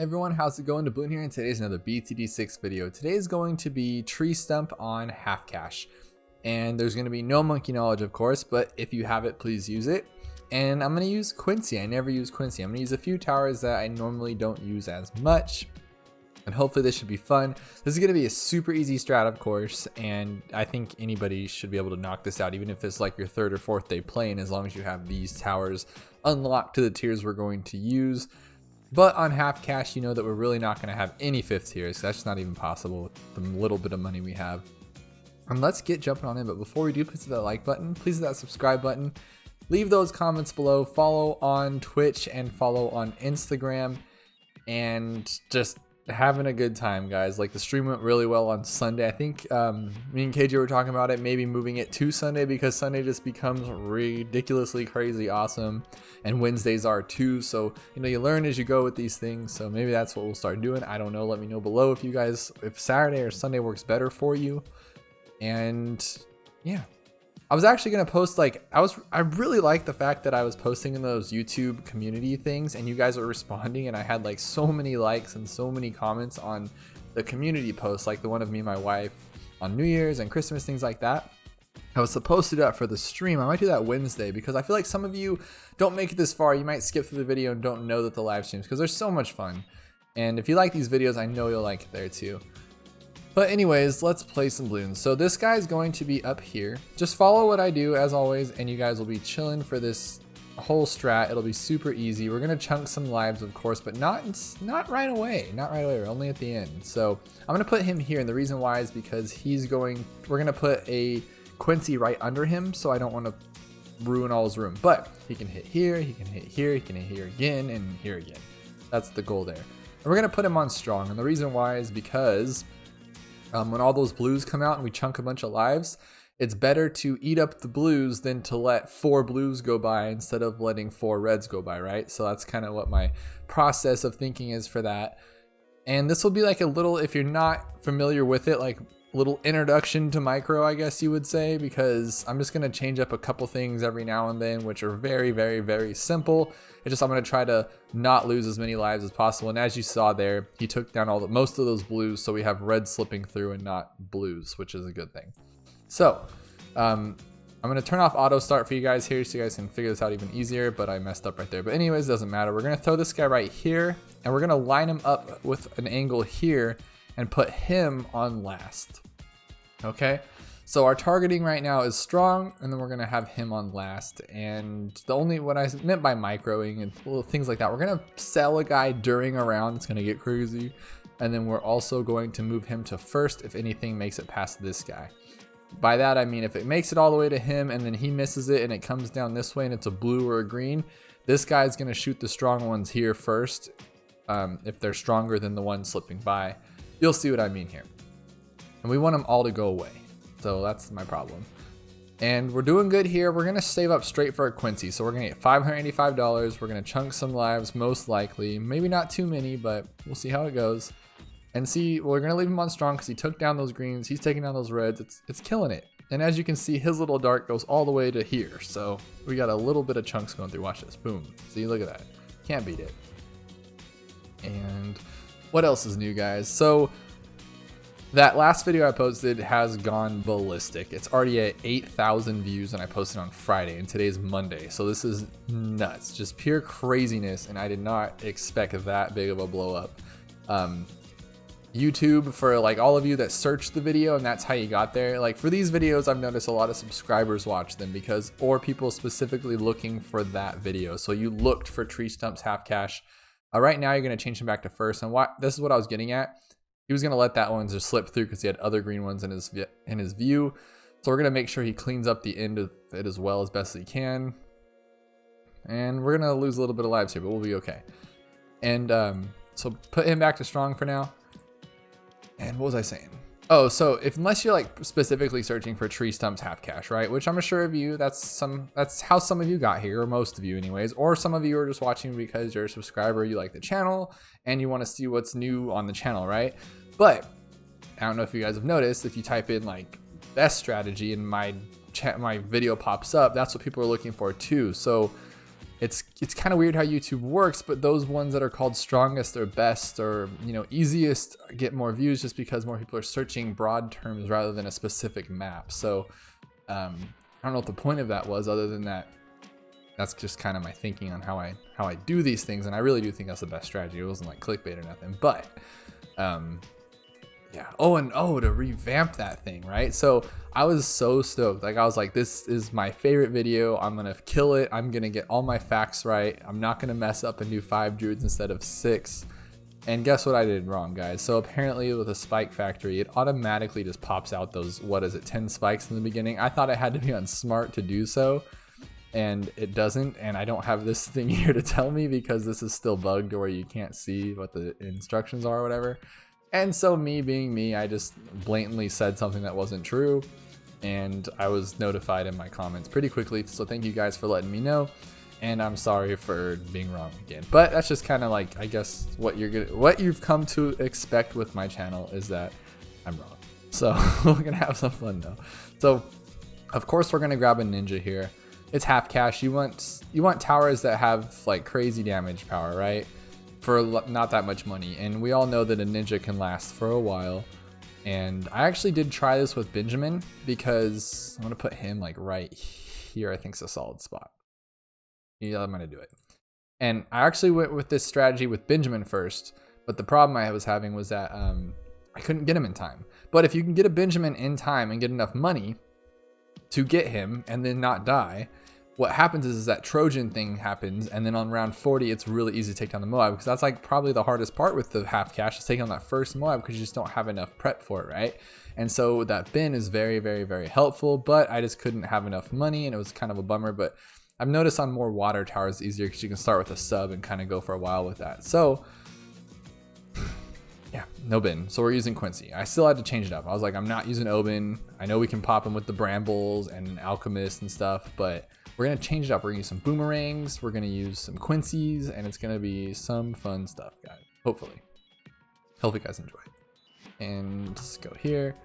Everyone, how's it going? Dablooon here, and today's another BTD6 video. Today is going to be tree stump on half cash, and there's going to be no monkey knowledge, of course, but if you have it, please use it. And I'm going to use Quincy. I never use Quincy. I'm going to use a few towers that I normally don't use as much, and hopefully this should be fun. This is going to be a super easy strat, of course, and I think anybody should be able to knock this out, even if it's like your third or fourth day playing, as long as you have these towers unlocked to the tiers we're going to use. But on half cash, you know that we're really not going to have any fifth tiers. That's not even possible with the little bit of money we have. And let's get jumping on in. But before we do, please hit that like button. Please hit that subscribe button. Leave those comments below. Follow on Twitch and follow on Instagram. And just having a good time, guys. Like, the stream went really well on Sunday. I think me and KJ were talking about it, maybe moving it to Sunday, because Sunday just becomes ridiculously crazy awesome, and Wednesdays are too. So, you know, you learn as you go with these things. So maybe that's what we'll start doing. I don't know. Let me know below if you guys, if Saturday or Sunday works better for you. And yeah, I was actually gonna post, like, I really like the fact that I was posting in those YouTube community things and you guys were responding, and I had like so many likes and so many comments on the community posts, like the one of me and my wife on New Year's and Christmas, things like that. I was supposed to do that for the stream. I might do that Wednesday, because I feel like some of you don't make it this far. You might skip through the video and don't know that the live streams, because they're so much fun. And if you like these videos, I know you'll like it there too. But anyways, let's play some Bloons. So this guy's going to be up here. Just follow what I do as always, and you guys will be chilling for this whole strat. It'll be super easy. We're gonna chunk some lives, of course, but not right away. Not right away. We're only at the end. So I'm gonna put him here, and the reason why is because we're gonna put a Quincy right under him, so I don't want to ruin all his room. But he can hit here, he can hit here, he can hit here again, and here again. That's the goal there. And we're gonna put him on strong, and the reason why is because when all those blues come out and we chunk a bunch of lives, it's better to eat up the blues than to let 4 blues go by instead of letting 4 reds go by, right? So that's kind of what my process of thinking is for that. And this will be like a little, if you're not familiar with it, like little introduction to micro, I guess you would say, because I'm just going to change up a couple things every now and then, which are very, very, very simple. It's just I'm going to try to not lose as many lives as possible. And as you saw there, he took down most of those blues, so we have red slipping through and not blues, which is a good thing. So I'm going to turn off auto start for you guys here, so you guys can figure this out even easier, but I messed up right there. But anyways, doesn't matter. We're going to throw this guy right here, and we're going to line him up with an angle here and put him on last. Okay, so our targeting right now is strong, and then we're gonna have him on last. And what I meant by microing and little things like that, we're gonna sell a guy during a round. It's gonna get crazy, and then we're also going to move him to first if anything makes it past this guy. By that I mean, if it makes it all the way to him and then he misses it and it comes down this way and it's a blue or a green, this guy's gonna shoot the strong ones here first, if they're stronger than the one slipping by. You'll see what I mean here. And we want them all to go away. So that's my problem. And we're doing good here. We're going to save up straight for a Quincy. So we're going to get $585. We're going to chunk some lives, most likely. Maybe not too many, but we'll see how it goes. And see, we're going to leave him on strong because he took down those greens. He's taking down those reds. It's killing it. And as you can see, his little dart goes all the way to here. So we got a little bit of chunks going through. Watch this. Boom. See, look at that. Can't beat it. And what else is new, guys? So that last video I posted has gone ballistic. It's already at 8,000 views, and I posted on Friday, and today's Monday. So this is nuts, just pure craziness, and I did not expect that big of a blow up. YouTube, for like all of you that searched the video and that's how you got there, like for these videos, I've noticed a lot of subscribers watch them or people specifically looking for that video. So you looked for tree stumps half cash. Right now you're going to change him back to first, and this is what I was getting at. He was going to let that one just slip through because he had other green ones in his view. So we're going to make sure he cleans up the end of it as well as best he can. And we're going to lose a little bit of lives here, but we'll be okay. And so put him back to strong for now. And what was I saying? Oh, so unless you're like specifically searching for tree stumps half cash, right? Which I'm sure of you, that's how some of you got here, or most of you anyways. Or some of you are just watching because you're a subscriber, you like the channel, and you want to see what's new on the channel, right? But I don't know if you guys have noticed, if you type in like best strategy and my video pops up, that's what people are looking for too. So it's kind of weird how YouTube works, but those ones that are called strongest or best or, you know, easiest get more views just because more people are searching broad terms rather than a specific map. So I don't know what the point of that was, other than that that's just kind of my thinking on how I do these things, and I really do think that's the best strategy. It wasn't like clickbait or nothing, but yeah. Oh, to revamp that thing, right? So I was so stoked. Like, I was like, this is my favorite video. I'm gonna kill it. I'm gonna get all my facts right. I'm not gonna mess up and do 5 druids instead of 6. And guess what I did wrong, guys? So apparently with a spike factory, it automatically just pops out those, what is it, 10 spikes in the beginning. I thought I had to be on smart to do so, and it doesn't. And I don't have this thing here to tell me because this is still bugged where you can't see what the instructions are or whatever. And so me being me, I just blatantly said something that wasn't true, and I was notified in my comments pretty quickly. So thank you guys for letting me know, and I'm sorry for being wrong again. But that's just kind of like, I guess what you've come to expect with my channel is that I'm wrong. So we're gonna have some fun though. So of course we're gonna grab a ninja here. It's half cash. You want towers that have like crazy damage power, right? For not that much money, and we all know that a ninja can last for a while. And I actually did try this with Benjamin because I'm gonna put him like right here. I think it's a solid spot. Yeah, I'm gonna do it. And I actually went with this strategy with Benjamin first, but the problem I was having was that I couldn't get him in time. But if you can get a Benjamin in time and get enough money to get him and then not die, what happens is that Trojan thing happens, and then on round 40 it's really easy to take down the Moab, because that's like probably the hardest part with the half cash, is taking on that first Moab because you just don't have enough prep for it, right? And so that bin is very, very, very helpful, but I just couldn't have enough money, and it was kind of a bummer. But I've noticed on more water towers it's easier because you can start with a sub and kind of go for a while with that. So yeah, no bin. So we're using Quincy. I still had to change it up. I was like, I'm not using Oben. I know we can pop them with the Brambles and Alchemist and stuff, but we're gonna change it up. We're gonna use some boomerangs, we're gonna use some Quincy's, and it's gonna be some fun stuff, guys. Hopefully. Hope you guys enjoy. And let's go here.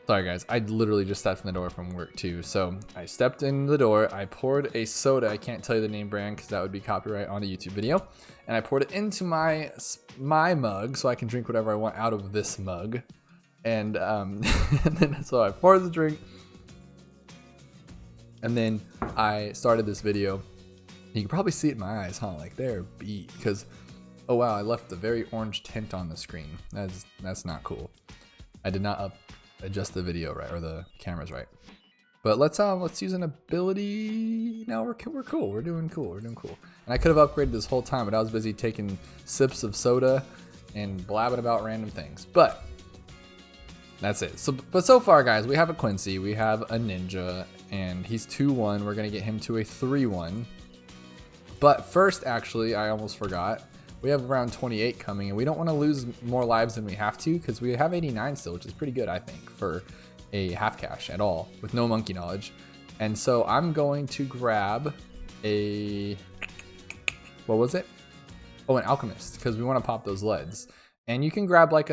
Sorry guys, I literally just stepped in the door from work too. So I stepped in the door, I poured a soda, I can't tell you the name brand because that would be copyright on a YouTube video. And I poured it into my mug so I can drink whatever I want out of this mug. And, and then so I poured the drink. And then I started this video. You can probably see it in my eyes, huh? Like they're beat because, oh wow, I left the very orange tint on the screen. That's not cool. I did not adjust the video right, or the cameras right. But let's use an ability. Now we're cool. We're doing cool. We're doing cool. And I could have upgraded this whole time, but I was busy taking sips of soda and blabbing about random things. But that's it. But so far, guys, we have a Quincy, we have a ninja, and he's 2-1. We're gonna get him to a 3-1. But first, actually, I almost forgot. We have round 28 coming, and we don't want to lose more lives than we have to, because we have 89 still, which is pretty good, I think, for a half cash at all, with no monkey knowledge. And so I'm going to grab a, what was it? Oh, an alchemist, because we want to pop those leads. And you can grab like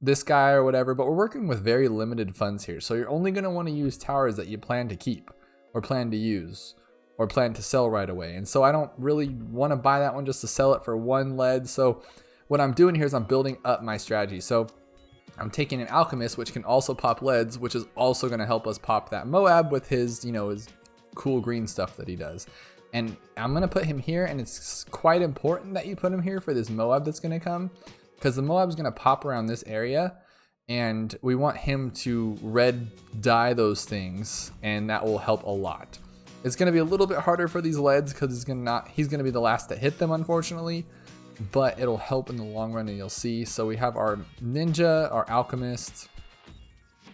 this guy or whatever, but we're working with very limited funds here. So you're only going to want to use towers that you plan to keep, or plan to use, or plan to sell right away. And so I don't really want to buy that one just to sell it for 1 lead. So what I'm doing here is I'm building up my strategy. So I'm taking an alchemist, which can also pop leads, which is also going to help us pop that Moab with his, you know, his cool green stuff that he does. And I'm going to put him here, and it's quite important that you put him here for this Moab that's going to come, because the Moab is going to pop around this area, and we want him to red dye those things, and that will help a lot. It's going to be a little bit harder for these leads because he's going to be the last to hit them, unfortunately, but it'll help in the long run, and you'll see. So we have our ninja, our alchemist,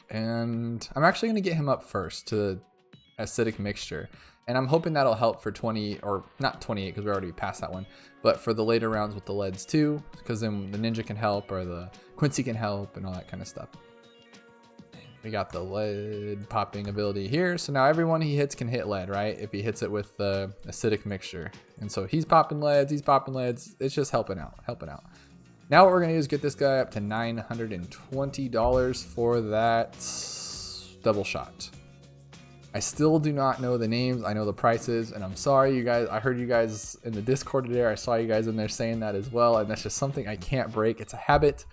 and I'm actually going to get him up first to acidic mixture, and I'm hoping that'll help for 20, or not 28 because we're already past that one, but for the later rounds with the leads too, because then the ninja can help, or the Quincy can help, and all that kind of stuff. We got the lead popping ability here. So now everyone he hits can hit lead, right? If he hits it with the acidic mixture. And so he's popping leads, It's just helping out. Now what we're gonna do is get this guy up to $920 for that double shot. I still do not know the names. I know the prices, and I'm sorry, you guys. I heard you guys in the Discord today. I saw you guys in there saying that as well, and that's just something I can't break. It's a habit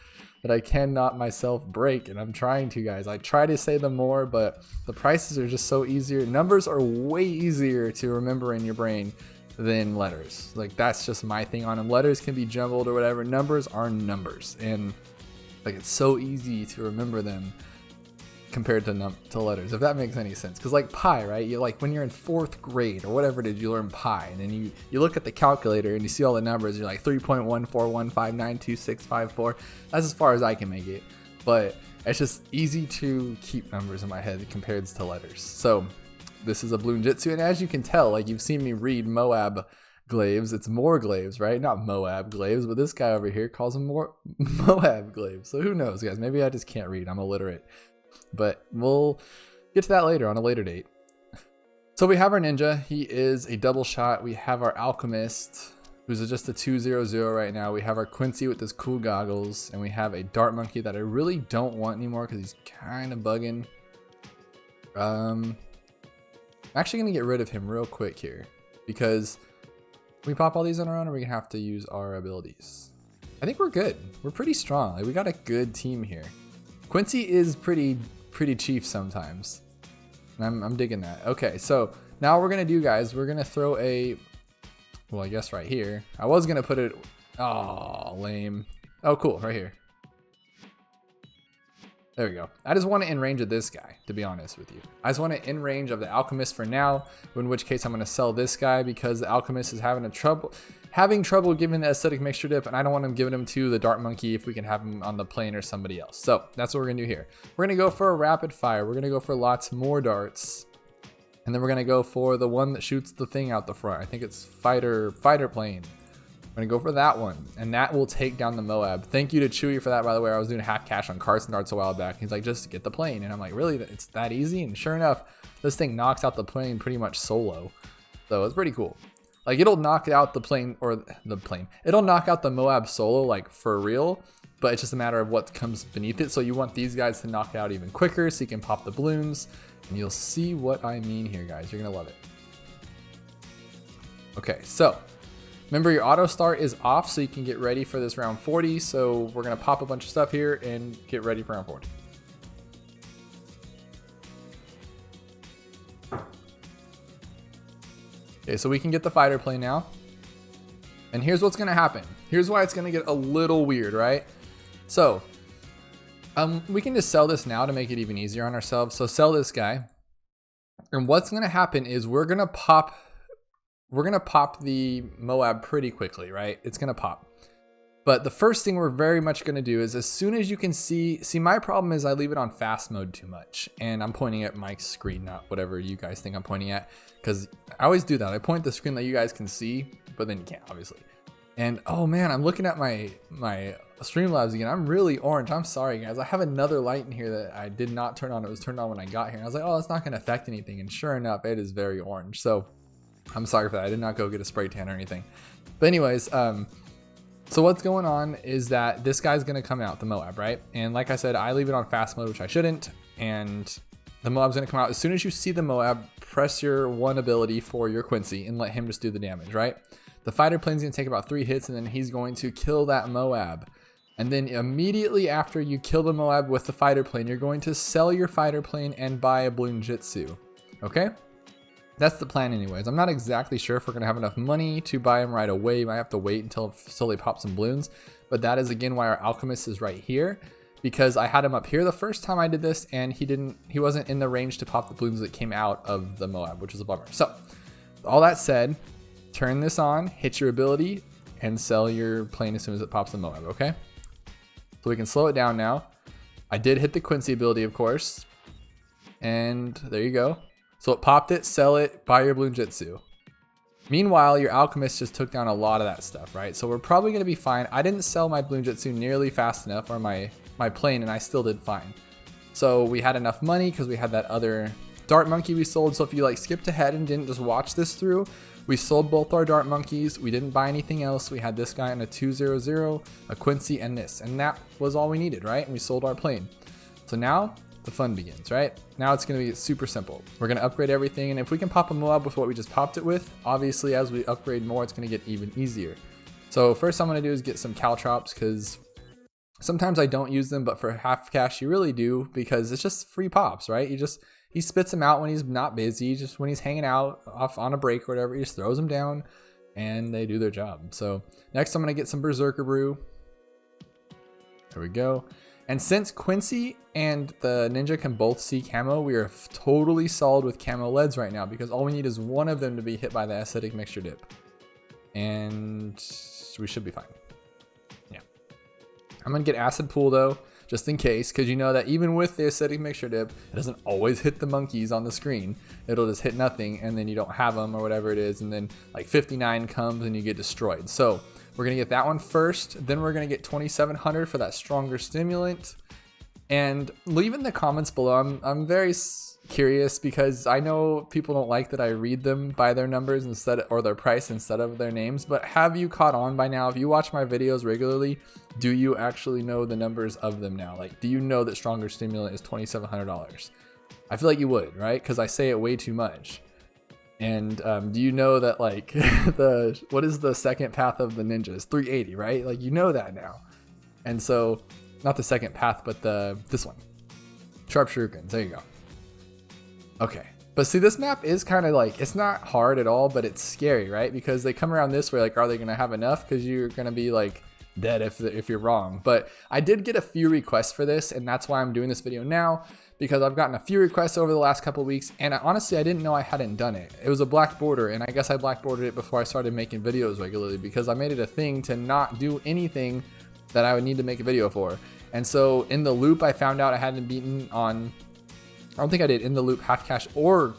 that I cannot myself break, and I'm trying to, guys. I try to say them more, but the prices are just so easier. Numbers are way easier to remember in your brain than letters. Like, that's just my thing on them. Letters can be jumbled or whatever. Numbers are numbers, and like, it's so easy to remember them compared to letters, if that makes any sense. Because like pi, right? You like when you're in 4th grade or whatever it is, you learn pi, and then you look at the calculator and you see all the numbers. You're like 3.141592654. That's as far as I can make it, but it's just easy to keep numbers in my head compared to letters. So this is a Bloon Jitsu, and as you can tell, like you've seen me read Moab glaives, it's more glaives, right? Not Moab glaives, but this guy over here calls them more Moab glaives. So who knows, guys? Maybe I just can't read. I'm illiterate. But we'll get to that later on a later date. So we have our ninja. He is a double shot. We have our alchemist, who's just a 200 right now. We have our Quincy with his cool goggles, and we have a dart monkey that I really don't want anymore because he's kind of bugging. I'm actually gonna get rid of him real quick here, because we pop all these on our own, or we gonna have to use our abilities. I think we're good. We're pretty strong. Like, we got a good team here. Quincy is pretty chief sometimes. I'm digging that. Okay, so now we're gonna do, guys, we're gonna throw a, well, I guess right here. I was gonna put it, oh, lame. Oh, cool, right here. There we go. I just want it in range of this guy, to be honest with you. I just want it in range of the alchemist for now, in which case I'm gonna sell this guy because the alchemist is having trouble giving the aesthetic mixture dip, and I don't want him giving him to the dart monkey if we can have him on the plane or somebody else. So that's what we're gonna do here. We're gonna go for a rapid fire. We're gonna go for lots more darts, and then we're gonna go for the one that shoots the thing out the front. I think it's fighter plane. I'm gonna go for that one, and that will take down the Moab. Thank you to Chewy for that, by the way. I was doing half cash on carts and darts a while back. He's like, just get the plane, and I'm like, really? It's that easy? And sure enough, this thing knocks out the plane pretty much solo. So it's pretty cool. Like, it'll knock out the plane, or the plane. It'll knock out the Moab solo, like, for real, but it's just a matter of what comes beneath it. So you want these guys to knock it out even quicker so you can pop the balloons, and you'll see what I mean here, guys. You're gonna love it. Okay, so remember, your auto start is off, so you can get ready for this round 40. So we're gonna pop a bunch of stuff here and get ready for round 40. Okay, so we can get the fighter plane now. And here's what's gonna happen. Here's why it's gonna get a little weird, right? So we can just sell this now to make it even easier on ourselves. So sell this guy. And what's gonna happen is we're gonna pop the Moab pretty quickly, right? It's gonna pop. But the first thing we're very much gonna do is, as soon as you can see my problem is I leave it on fast mode too much, and I'm pointing at Mike's screen, not whatever you guys think I'm pointing at, because I always do that. I point the screen that you guys can see, but then you can't, obviously. And oh man, I'm looking at my Streamlabs again. I'm really orange. I'm sorry, guys. I have another light in here that I did not turn on. It was turned on when I got here. And I was like, oh, it's not gonna affect anything. And sure enough, it is very orange. So I'm sorry for that. I did not go get a spray tan or anything. But anyways, so what's going on is that this guy's gonna come out, the Moab, right? And like I said, I leave it on fast mode, which I shouldn't. And the Moab's gonna come out. As soon as you see the Moab, press your one ability for your Quincy and let him just do the damage, right? The fighter plane's gonna take about 3 hits, and then he's going to kill that Moab. And then immediately after you kill the Moab with the fighter plane, you're going to sell your fighter plane and buy a Bloon Jitsu, okay? That's the plan anyways. I'm not exactly sure if we're gonna have enough money to buy him right away. You might have to wait until they pop some balloons. But that is again why our alchemist is right here, because I had him up here the first time I did this, and he wasn't in the range to pop the balloons that came out of the Moab, which was a bummer. So all that said, turn this on, hit your ability, and sell your plane as soon as it pops the Moab, okay? So we can slow it down now. I did hit the Quincy ability, of course. And there you go. So it popped it, sell it, buy your Bloon Jitsu. Meanwhile, your alchemist just took down a lot of that stuff, right? So we're probably gonna be fine. I didn't sell my Bloon Jitsu nearly fast enough, or my plane, and I still did fine. So we had enough money because we had that other dart monkey we sold. So if you like skipped ahead and didn't just watch this through, we sold both our dart monkeys. We didn't buy anything else. We had this guy in a 200, a Quincy, and this. And that was all we needed, right? And we sold our plane. So now the fun begins, right? Now it's going to be super simple. We're going to upgrade everything, and if we can pop a Moab with what we just popped it with, obviously as we upgrade more, it's going to get even easier. So first I'm going to do is get some caltrops, because sometimes I don't use them, but for half cash you really do, because it's just free pops, right? He spits them out when he's not busy, just when he's hanging out off on a break or whatever, he just throws them down and they do their job. So next I'm going to get some Berserker Brew. There we go. And since Quincy and the Ninja can both see camo, we are totally solid with camo leads right now, because all we need is one of them to be hit by the acidic mixture dip. And we should be fine. Yeah. I'm going to get Acid Pool though, just in case, because you know that even with the acidic mixture dip, it doesn't always hit the monkeys on the screen. It'll just hit nothing, and then you don't have them or whatever it is, and then like 59 comes and you get destroyed. So we're going to get that one first, then we're going to get 2700 for that stronger stimulant. And leave in the comments below, I'm very curious, because I know people don't like that I read them by their numbers instead, or their price instead of their names, but have you caught on by now? If you watch my videos regularly, do you actually know the numbers of them now? Like, do you know that stronger stimulant is $2,700? I feel like you would, right? Because I say it way too much. And do you know that like what is the second path of the ninja? It's 380, right? Like, you know that now. And so, not the second path, but this one, Sharp Shurikens. There you go. Okay, but see, this map is kind of like, it's not hard at all, but it's scary, right? Because they come around this way, like, are they gonna have enough? Because you're gonna be like dead if you're wrong. But I did get a few requests for this, and that's why I'm doing this video now, because I've gotten a few requests over the last couple of weeks, and honestly I didn't know I hadn't done it. It was a black border, and I guess I black bordered it before I started making videos regularly, because I made it a thing to not do anything that I would need to make a video for. And so in the loop, I found out I hadn't beaten on, I don't think I did in the loop half cash or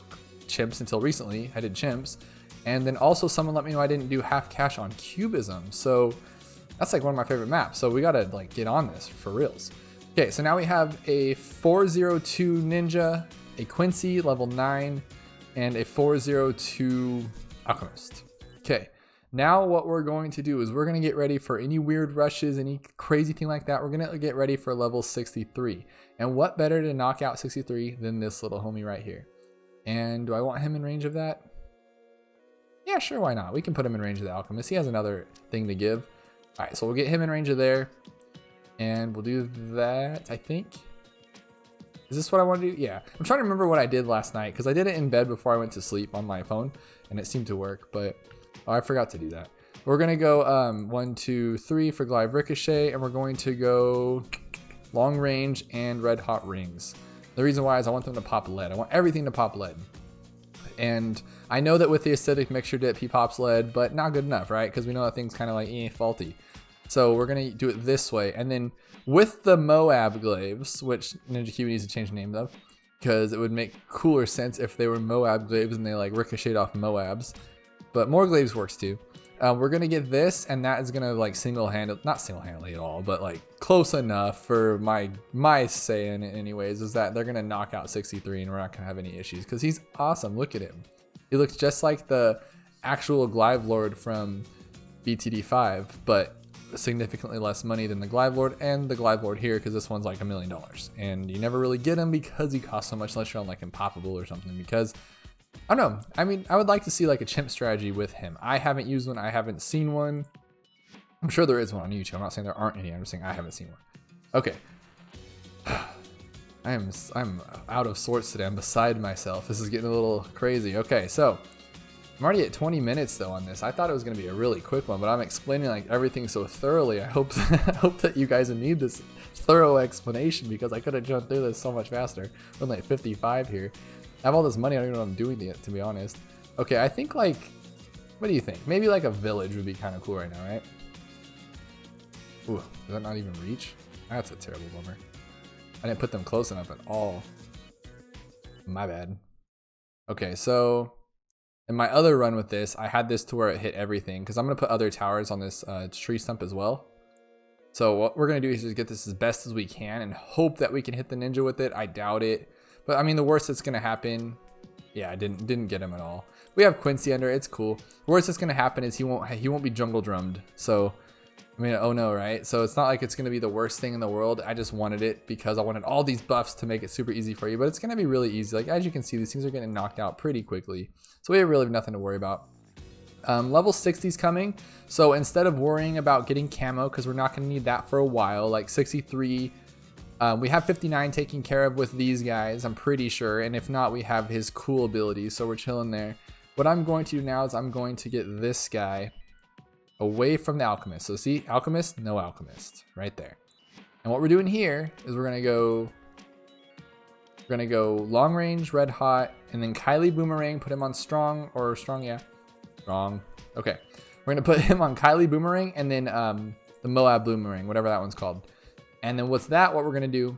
chimps until recently. I did chimps, and then also someone let me know I didn't do half cash on Cubism. So that's like one of my favorite maps, so we gotta like get on this for reals. Okay, so now we have a 402 Ninja, a Quincy level 9, and a 402 Alchemist. Okay, now what we're going to do is we're going to get ready for any weird rushes, any crazy thing like that. We're going to get ready for level 63. And what better to knock out 63 than this little homie right here? And do I want him in range of that? Yeah, sure, why not? We can put him in range of the Alchemist. He has another thing to give. All right, so we'll get him in range of there. And we'll do that, I think. Is this what I want to do? Yeah. I'm trying to remember what I did last night, because I did it in bed before I went to sleep on my phone, and it seemed to work, but I forgot to do that. We're going to go 1, 2, 3 for Glide Ricochet, and we're going to go long range and red hot rings. The reason why is I want them to pop lead. I want everything to pop lead. And I know that with the acidic mixture dip, he pops lead, but not good enough, right? Because we know that thing's kind of like faulty. So we're going to do it this way. And then with the Moab glaives, which Ninja Q needs to change the name of, because it would make cooler sense if they were Moab glaives and they like ricocheted off Moabs. But more glaives works too. We're going to get this, and that is going to like not single-handedly at all, but like close enough for my say in it anyways, is that they're going to knock out 63 and we're not going to have any issues, because he's awesome. Look at him. He looks just like the actual Glaive Lord from BTD 5, but significantly less money than the Glaive Lord and the Glaive Lord here, because this one's like $1 million, and you never really get him because he costs so much, unless you're on like Impoppable or something. Because I don't know, I mean, I would like to see like a chimp strategy with him. I haven't used one, I haven't seen one. I'm sure there is one on YouTube. I'm not saying there aren't any, I'm just saying I haven't seen one. Okay. I'm out of sorts today. I'm beside myself. This is getting a little crazy. Okay, so I'm already at 20 minutes though on this. I thought it was going to be a really quick one, but I'm explaining like everything so thoroughly. I hope that you guys need this thorough explanation, because I could have jumped through this so much faster. We're like 55 here. I have all this money, I don't even know what I'm doing yet, to be honest. Okay, I think like, what do you think? Maybe like a village would be kind of cool right now, right? Ooh, does that not even reach? That's a terrible bummer. I didn't put them close enough at all. My bad. Okay, so in my other run with this, I had this to where it hit everything, because I'm going to put other towers on this tree stump as well. So what we're going to do is just get this as best as we can and hope that we can hit the ninja with it. I doubt it. But I mean, the worst that's going to happen, yeah, I didn't get him at all. We have Quincy under, it's cool. The worst that's going to happen is he won't be jungle drummed. So I mean, oh no, right? So it's not like it's going to be the worst thing in the world. I just wanted it because I wanted all these buffs to make it super easy for you, but it's going to be really easy. Like, as you can see, these things are getting knocked out pretty quickly. So we have really nothing to worry about. Level 60 is coming. So instead of worrying about getting camo, because we're not going to need that for a while, like 63, we have 59 taken care of with these guys, I'm pretty sure. And if not, we have his cool abilities. So we're chilling there. What I'm going to do now is I'm going to get this guy away from the alchemist. So see, alchemist, no alchemist, right there. And what we're doing here is we're gonna go long range, red hot, and then Kylie Boomerang, put him on strong, or strong, yeah, strong. Okay, we're gonna put him on Kylie Boomerang, and then the Moab Boomerang, whatever that one's called. And then what we're gonna do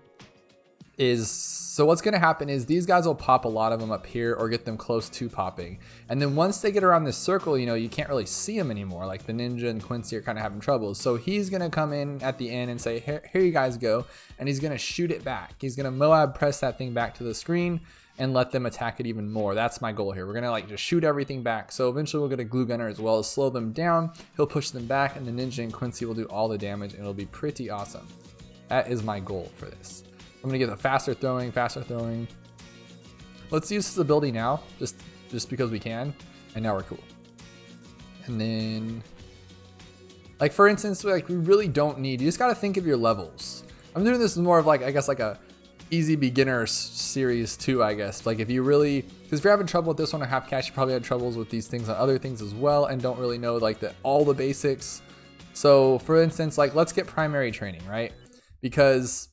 is, so what's gonna happen is these guys will pop a lot of them up here or get them close to popping. And then once they get around this circle, you know, you can't really see them anymore. Like the Ninja and Quincy are kind of having trouble. So he's gonna come in at the end and say, here you guys go. And he's gonna shoot it back. He's gonna Moab press that thing back to the screen and let them attack it even more. That's my goal here. We're gonna like just shoot everything back. So eventually we'll get a glue gunner as well as slow them down. He'll push them back and the Ninja and Quincy will do all the damage and it'll be pretty awesome. That is my goal for this. I'm gonna get a faster throwing. Let's use this ability now, just because we can, and now we're cool. And then, like for instance, like we really don't need, you just gotta think of your levels. I'm doing this more of like, I guess like a easy beginner series too, I guess. Like if you really, because if you're having trouble with this one or half cash, you probably had troubles with these things on other things as well and don't really know like all the basics. So for instance, like let's get primary training, right? Because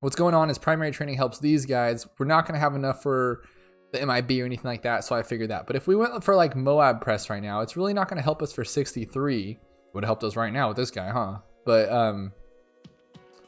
what's going on is primary training helps these guys. We're not going to have enough for the MIB or anything like that, so I figured that. But if we went for like Moab press right now, it's really not going to help us for 63. It would have helped us right now with this guy, huh? But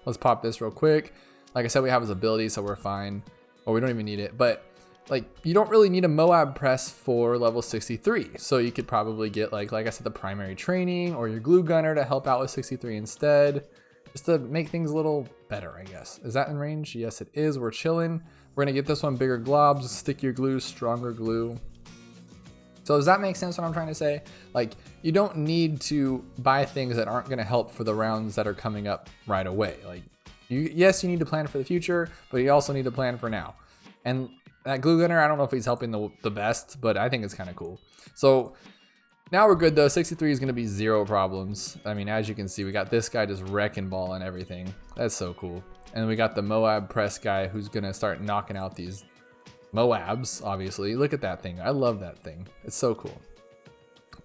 let's pop this real quick. Like I said, we have his ability, so we're fine. Or we don't even need it. But like you don't really need a Moab press for level 63. So you could probably get like I said, the primary training or your glue gunner to help out with 63 instead. Just to make things a little better, I guess. Is that in range? Yes, it is. We're chilling. We're gonna get this one bigger globs, stickier glue, stronger glue. So does that make sense what I'm trying to say? Like, you don't need to buy things that aren't gonna help for the rounds that are coming up right away. Like, yes, you need to plan for the future, but you also need to plan for now. And that glue gunner, I don't know if he's helping the best, but I think it's kind of cool. So now we're good though. 63 is going to be zero problems. I mean, as you can see, we got this guy just wrecking ball and everything. That's so cool. And we got the Moab press guy who's going to start knocking out these Moabs, obviously. Look at that thing. I love that thing. It's so cool.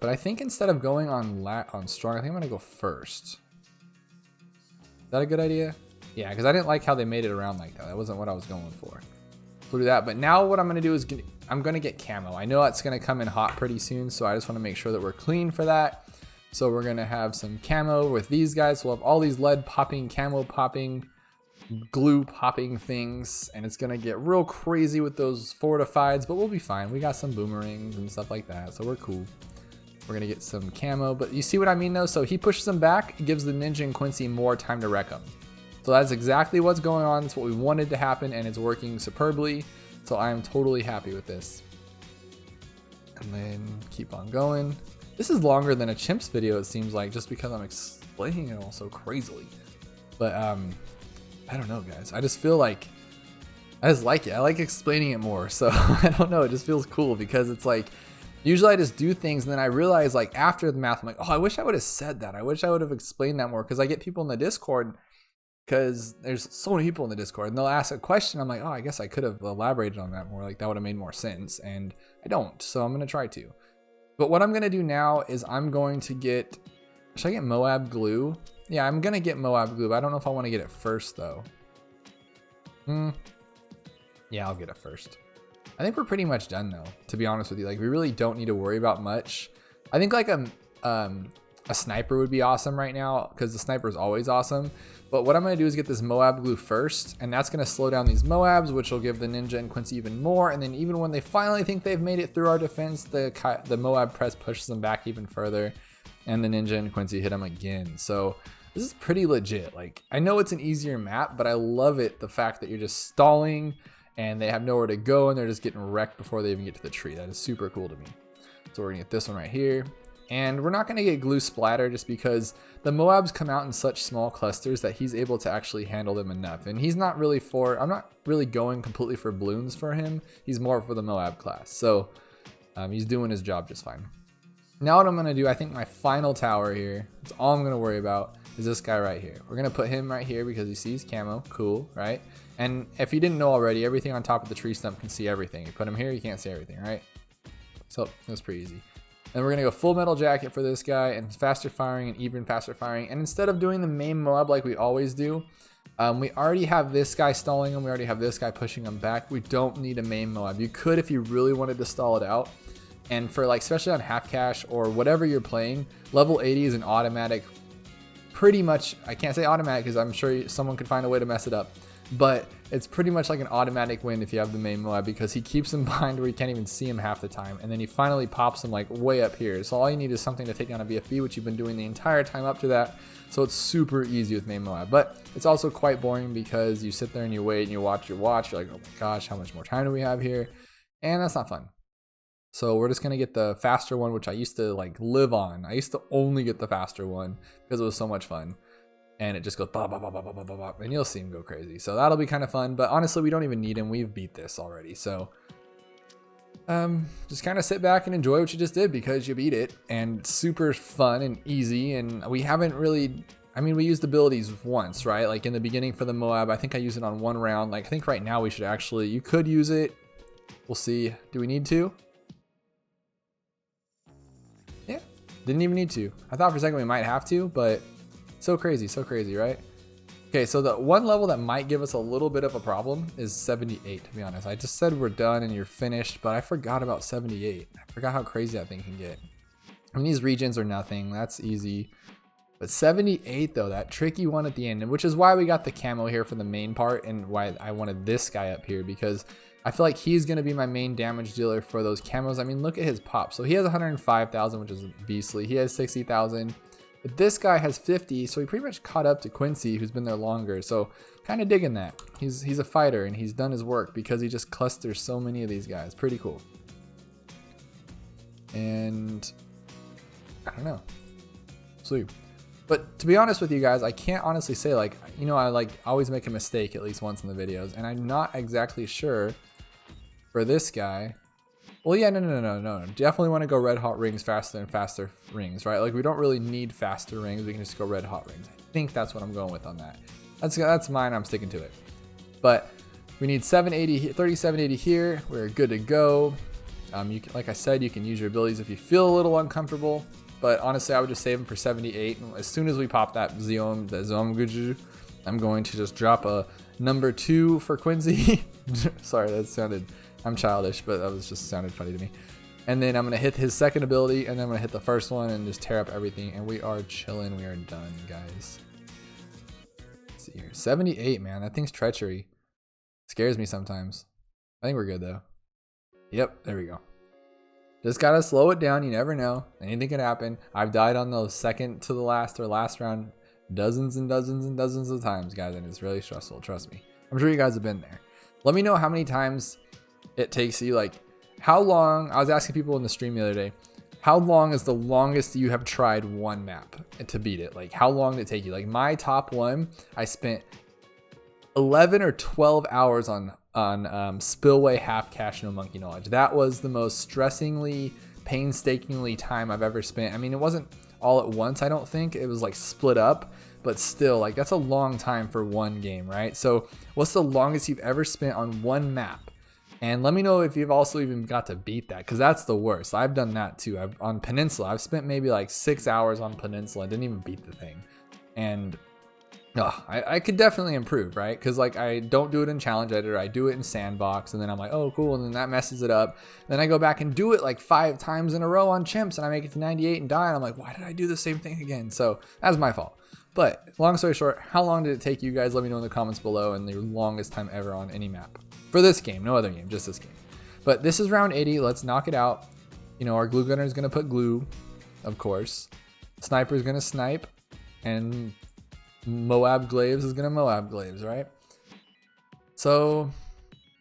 But I think instead of going on strong, I think I'm going to go first. Is that a good idea? Yeah, because I didn't like how they made it around like that. That wasn't what I was going for. We'll do that. But now what I'm going to do is I'm going to get camo. I know it's going to come in hot pretty soon, so I just want to make sure that we're clean for that. So we're going to have some camo with these guys. We'll have all these lead popping, camo popping, glue popping things, and it's going to get real crazy with those fortifieds, but we'll be fine. We got some boomerangs and stuff like that, so we're cool. We're going to get some camo, but you see what I mean though? So he pushes them back, it gives the Ninja and Quincy more time to wreck them. So that's exactly what's going on. It's what we wanted to happen, and it's working superbly. So I am totally happy with this. And then keep on going. This is longer than a Chimps video, it seems like, just because I'm explaining it all so crazily. But I don't know, guys. I just feel like I just like it. I like explaining it more. So I don't know. It just feels cool because it's like usually I just do things and then I realize like after the math, I'm like, oh, I wish I would have said that. I wish I would have explained that more, because I get people in the Discord. Because there's so many people in the Discord and they'll ask a question. I'm like, oh, I guess I could have elaborated on that more. Like that would have made more sense. And I don't. So I'm going to try to. But what I'm going to do now is I'm going to get, should I get Moab glue? Yeah, I'm going to get Moab glue. But I don't know if I want to get it first though. Yeah, I'll get it first. I think we're pretty much done though, to be honest with you. Like we really don't need to worry about much. I think like a sniper would be awesome right now, because the sniper is always awesome. But what I'm going to do is get this Moab glue first, and that's going to slow down these Moabs, which will give the Ninja and Quincy even more. And then even when they finally think they've made it through our defense, the Moab press pushes them back even further, and the Ninja and Quincy hit them again. So this is pretty legit. Like, I know it's an easier map, but I love it, the fact that you're just stalling and they have nowhere to go and they're just getting wrecked before they even get to the tree. That is super cool to me. So we're going to get this one right here. And we're not going to get glue splatter just because the Moabs come out in such small clusters that he's able to actually handle them enough. And he's not really I'm not really going completely for Bloons for him. He's more for the Moab class. So he's doing his job just fine. Now what I'm going to do, I think my final tower here, that's all I'm going to worry about, is this guy right here. We're going to put him right here because he sees camo. Cool, right? And if you didn't know already, everything on top of the tree stump can see everything. You put him here, you can't see everything, right? So that's pretty easy. Then we're going to go full metal jacket for this guy and faster firing and even faster firing. And instead of doing the main Moab like we always do, we already have this guy stalling him. We already have this guy pushing him back. We don't need a main Moab. You could if you really wanted to stall it out. And for like, especially on half cash or whatever you're playing, level 80 is an automatic, pretty much, I can't say automatic because I'm sure someone could find a way to mess it up, but it's pretty much like an automatic win if you have the main Moab because he keeps him behind where you can't even see him half the time. And then he finally pops him like way up here. So all you need is something to take down a BFB, which you've been doing the entire time up to that. So it's super easy with main Moab, but it's also quite boring because you sit there and you wait and you watch your watch. You're like, oh my gosh, how much more time do we have here? And that's not fun. So we're just going to get the faster one, which I used to like live on. I used to only get the faster one because it was so much fun. And it just goes bop, bop, bop, bop, bop, bop, bop, and you'll see him go crazy. So that'll be kind of fun. But honestly, we don't even need him. We've beat this already. So just kind of sit back and enjoy what you just did because you beat it. And it's super fun and easy. And we haven't really, I mean, we used abilities once, right? Like in the beginning for the Moab, I think I used it on one round. Like I think right now we should actually, you could use it. We'll see. Do we need to? Yeah, didn't even need to. I thought for a second we might have to, but so crazy, right? Okay, so the one level that might give us a little bit of a problem is 78, to be honest. I just said we're done and you're finished, but I forgot about 78. I forgot how crazy that thing can get. I mean, these regions are nothing. That's easy. But 78, though, that tricky one at the end, which is why we got the camo here for the main part and why I wanted this guy up here, because I feel like he's going to be my main damage dealer for those camos. I mean, look at his pop. So he has 105,000, which is beastly. He has 60,000. But this guy has 50, so he pretty much caught up to Quincy, who's been there longer. So kind of digging that. He's a fighter, and he's done his work because he just clusters so many of these guys. Pretty cool. And I don't know. Sweet. But to be honest with you guys, I can't honestly say, like, you know, I like always make a mistake at least once in the videos, and I'm not exactly sure for this guy. Well, yeah, no. Definitely want to go red hot rings faster and faster rings, right? Like we don't really need faster rings. We can just go red hot rings. I think that's what I'm going with on that. That's mine. I'm sticking to it. But we need 780, 3780 here. We're good to go. You can, like I said, you can use your abilities if you feel a little uncomfortable. But honestly, I would just save them for 78. And as soon as we pop that Zomguju, I'm going to just drop a number 2 for Quincy. Sorry, that sounded, I'm childish, but that was just sounded funny to me. And then I'm going to hit his second ability, and then I'm going to hit the first one and just tear up everything. And we are chilling. We are done, guys. Let's see here. 78, man. That thing's treachery. Scares me sometimes. I think we're good, though. Yep, there we go. Just gotta slow it down. You never know. Anything can happen. I've died on the second to the last or last round dozens and dozens and dozens of times, guys, and it's really stressful. Trust me. I'm sure you guys have been there. Let me know how many times it takes you. Like, how long? I was asking people in the stream the other day, how long is the longest you have tried one map to beat it? Like, how long did it take you? Like, my top one, I spent 11 or 12 hours on Spillway half cash no monkey knowledge. That was the most stressingly, painstakingly time I've ever spent. I mean, it wasn't all at once, I don't think. It was like split up, but still, like, that's a long time for one game, right? So what's the longest you've ever spent on one map? And let me know if you've also even got to beat that, because that's the worst. I've done that too. On Peninsula, I've spent maybe like 6 hours on Peninsula. I didn't even beat the thing. And I could definitely improve, right? Because like I don't do it in challenge editor, I do it in sandbox, and then I'm like, oh cool, and then that messes it up. Then I go back and do it like 5 times in a row on chimps, and I make it to 98 and die, and I'm like, why did I do the same thing again? So that's my fault. But long story short, how long did it take you guys? Let me know in the comments below, and the longest time ever on any map for this game, no other game, just this game. But this is round 80. Let's knock it out. You know, our glue gunner is gonna put glue, of course. Sniper is gonna snipe, and Moab Glaives is gonna Moab Glaives, right? So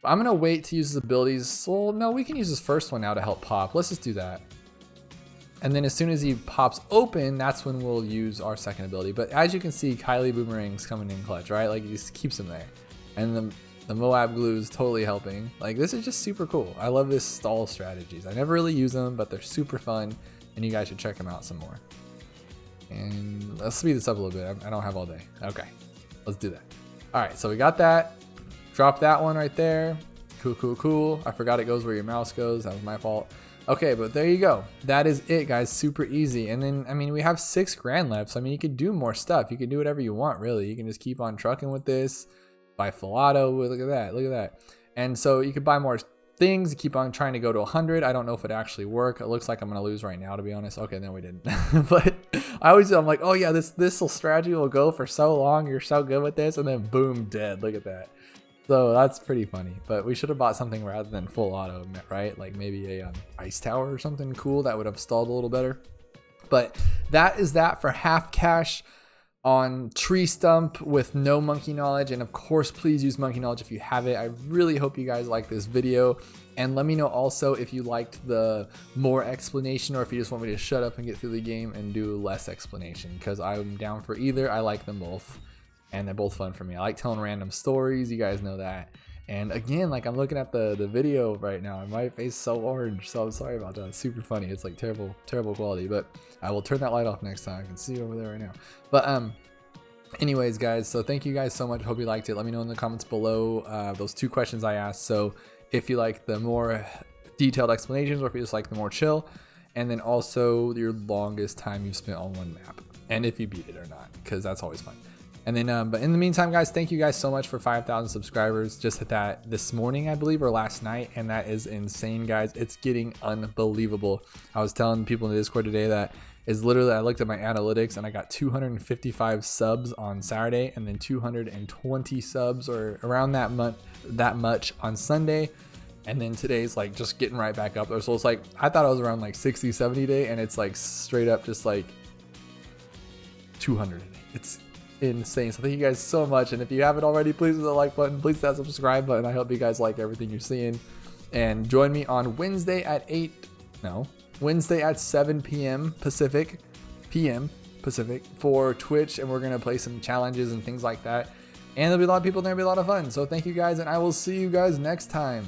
I'm gonna wait to use his abilities. Well, no, we can use his first one now to help pop. Let's just do that. And then as soon as he pops open, that's when we'll use our second ability. But as you can see, Kylie Boomerang's coming in clutch, right? Like, he just keeps him there. And the Moab glue is totally helping. Like, this is just super cool. I love this stall strategies. I never really use them, but they're super fun, and you guys should check them out some more. And let's speed this up a little bit. I don't have all day. Okay, let's do that. All right, so we got that. Drop that one right there. Cool, cool, cool. I forgot it goes where your mouse goes. That was my fault. Okay, but there you go. That is it, guys. Super easy. And then, I mean, we have 6 grand left. So, I mean, you could do more stuff. You can do whatever you want, really. You can just keep on trucking with this. Buy full auto. Look at that. Look at that. And so you could buy more things. Keep on trying to go to 100. I don't know if it actually work. It looks like I'm going to lose right now, to be honest. Okay, no, we didn't. But I'm like, oh, yeah, this strategy will go for so long. You're so good with this. And then, boom, dead. Look at that. So that's pretty funny, but we should have bought something rather than full auto, right? Like maybe a ice tower or something cool that would have stalled a little better. But that is that for half cash on Tree Stump with no monkey knowledge. And of course, please use monkey knowledge if you have it. I really hope you guys like this video. And let me know also if you liked the more explanation or if you just want me to shut up and get through the game and do less explanation, because I'm down for either. I like them both. And they're both fun for me. I like telling random stories. You guys know that. And again, like, I'm looking at the video right now and my face is so orange. So I'm sorry about that. It's super funny. It's like terrible quality. But I will turn that light off next time. I can see you over there right now. But anyways, guys. So thank you guys so much. Hope you liked it. Let me know in the comments below those 2 questions I asked. So if you like the more detailed explanations or if you just like the more chill. And then also your longest time you've spent on one map. And if you beat it or not. Because that's always fun. And then, but in the meantime, guys, thank you guys so much for 5,000 subscribers. Just hit that this morning, I believe, or last night. And that is insane, guys. It's getting unbelievable. I was telling people in the Discord today that is literally, I looked at my analytics and I got 255 subs on Saturday and then 220 subs or around that much on Sunday. And then today's like just getting right back up there. So it's like, I thought I was around like 60, 70 day, and it's like straight up just like 200 a day. It's insane. So thank you guys so much, and if you haven't already, please hit the like button, please hit that subscribe button. I hope you guys like everything you're seeing, and join me on Wednesday at 7 p.m. Pacific for Twitch, and we're gonna play some challenges and things like that, and there'll be a lot of people there. It'll be a lot of fun. So thank you guys, and I will see you guys next time.